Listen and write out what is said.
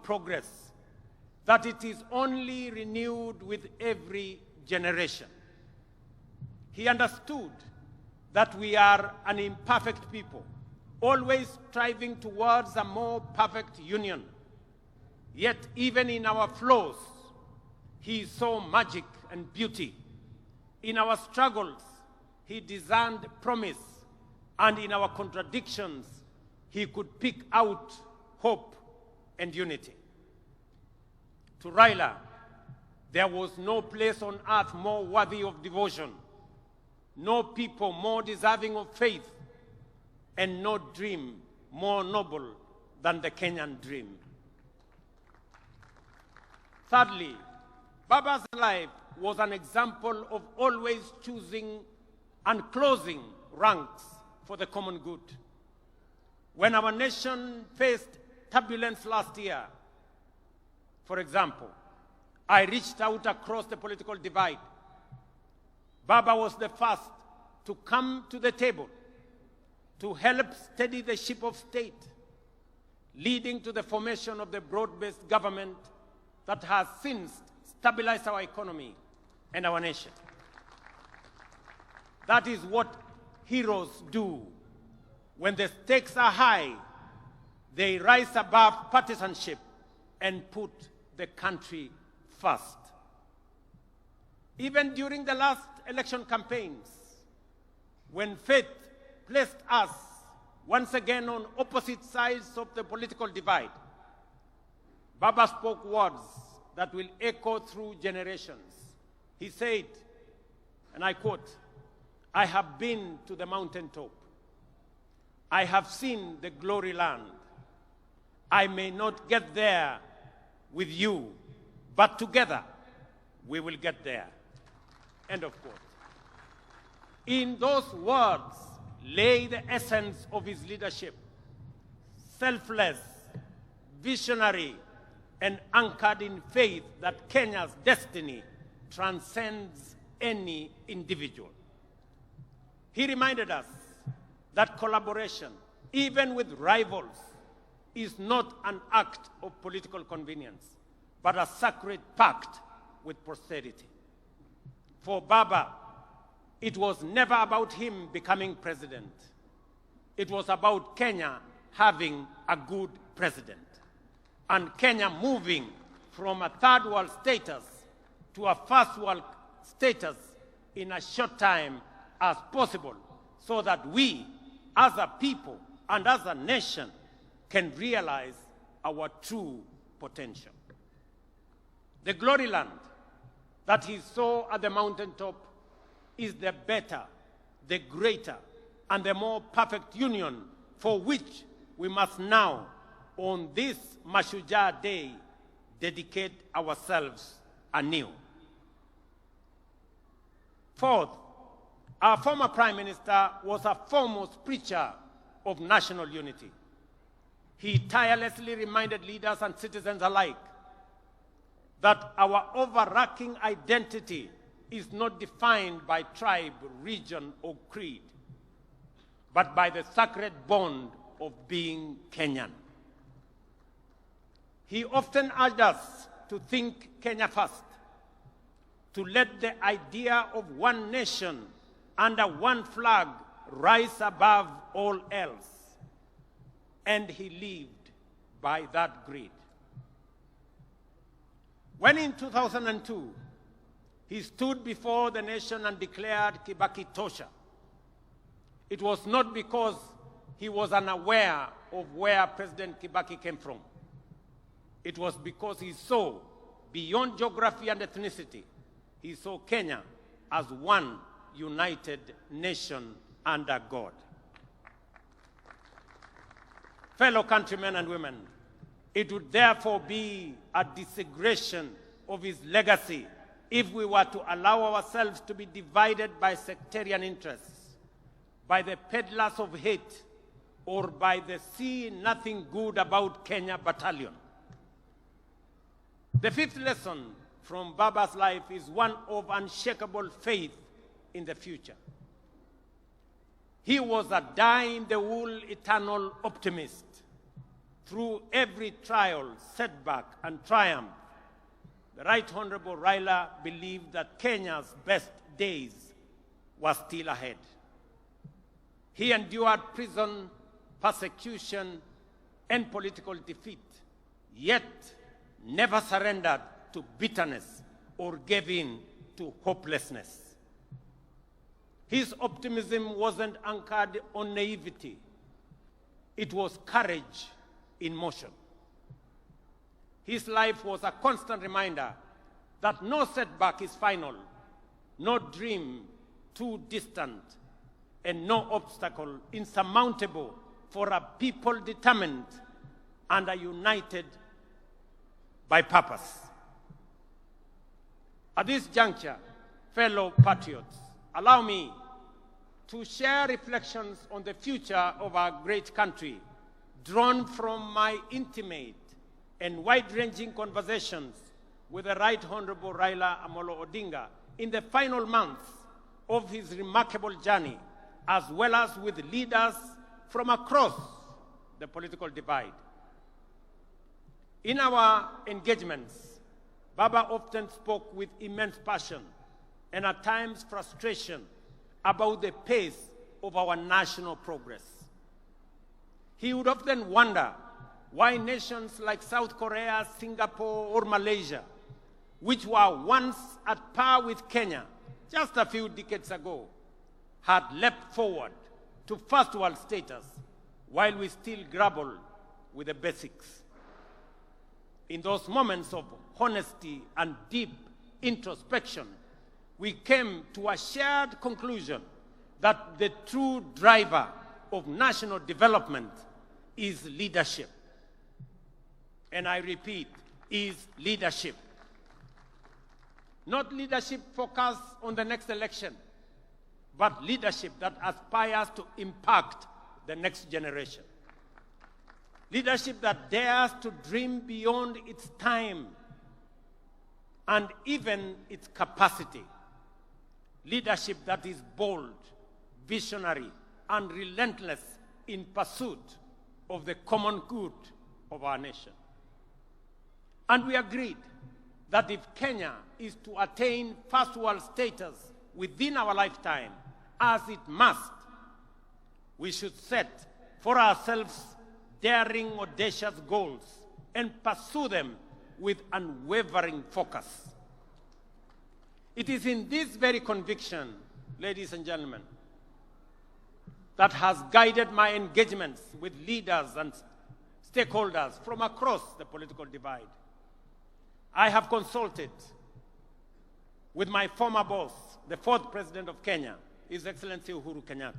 progress, that it is only renewed with every generation. He understood that we are an imperfect people, always striving towards a more perfect union. Yet even in our flaws, he saw magic and beauty. In our struggles, he discerned promise, and in our contradictions, he could pick out hope and unity. To Raila, there was no place on earth more worthy of devotion, no people more deserving of faith, and no dream more noble than the Kenyan dream. Thirdly, Baba's life was an example of always choosing and closing ranks for the common good. When our nation faced turbulence last year, for example, I reached out across the political divide. Baba was the first to come to the table to help steady the ship of state, leading to the formation of the broad-based government that has since stabilized our economy and our nation. That is what heroes do. When the stakes are high, they rise above partisanship and put the country first. Even during the last election campaigns, when faith placed us once again on opposite sides of the political divide, Baba spoke words that will echo through generations. He said, and I quote, "I have been to the mountaintop. I have seen the glory land. I may not get there with you, but together we will get there." End of quote. In those words lay the essence of his leadership: selfless, visionary, and anchored in faith that Kenya's destiny transcends any individual. He reminded us that collaboration, even with rivals, is not an act of political convenience, but a sacred pact with posterity. For Baba, it was never about him becoming president. It was about Kenya having a good president, and Kenya moving from a third world status to a first world status in a short time as possible, so that we, as a people and as a nation, can realize our true potential. The glory land that he saw at the mountaintop is the better, the greater, and the more perfect union for which we must now, on this Mashujaa Day, dedicate ourselves anew. Fourth, our former Prime Minister was a foremost preacher of national unity. He tirelessly reminded leaders and citizens alike that our overarching identity is not defined by tribe, region, or creed, but by the sacred bond of being Kenyan. He often urged us to think Kenya first, to let the idea of one nation under one flag rise above all else. And he lived by that creed. When in 2002, he stood before the nation and declared Kibaki Tosha, it was not because he was unaware of where President Kibaki came from. It was because he saw, beyond geography and ethnicity, he saw Kenya as one united nation under God. Fellow countrymen and women, it would therefore be a desecration of his legacy if we were to allow ourselves to be divided by sectarian interests, by the peddlers of hate, or by the see nothing good about Kenya battalion. The fifth lesson from Baba's life is one of unshakable faith in the future. He was a dyed-in-the-wool eternal optimist. through every trial, setback, and triumph, the Right Honorable Raila believed that Kenya's best days were still ahead. He endured prison, persecution, and political defeat, yet never surrendered to bitterness or gave in to hopelessness. His optimism wasn't anchored on naivety. It was courage in motion. His life was a constant reminder that no setback is final, no dream too distant, and no obstacle insurmountable for a people determined and are united by purpose. At this juncture, fellow patriots, allow me to share reflections on the future of our great country, drawn from my intimate and wide-ranging conversations with the Right Honorable Raila Amolo Odinga in the final months of his remarkable journey, as well as with leaders from across the political divide. In our engagements, Baba often spoke with immense passion and at times frustration about the pace of our national progress. He would often wonder why nations like South Korea, Singapore, or Malaysia, which were once at par with Kenya just a few decades ago, had leapt forward to first world status while we still grapple with the basics. In those moments of honesty and deep introspection, we came to a shared conclusion that the true driver of national development is leadership. And I repeat, is leadership. Not leadership focused on the next election, but leadership that aspires to impact the next generation. Leadership that dares to dream beyond its time and even its capacity. Leadership that is bold, visionary, and relentless in pursuit of the common good of our nation. And we agreed that if Kenya is to attain first world status within our lifetime, as it must, we should set for ourselves daring, audacious goals and pursue them with unwavering focus. It is in this very conviction, ladies and gentlemen, that has guided my engagements with leaders and stakeholders from across the political divide. I have consulted with my former boss, the fourth President of Kenya, His Excellency Uhuru Kenyatta.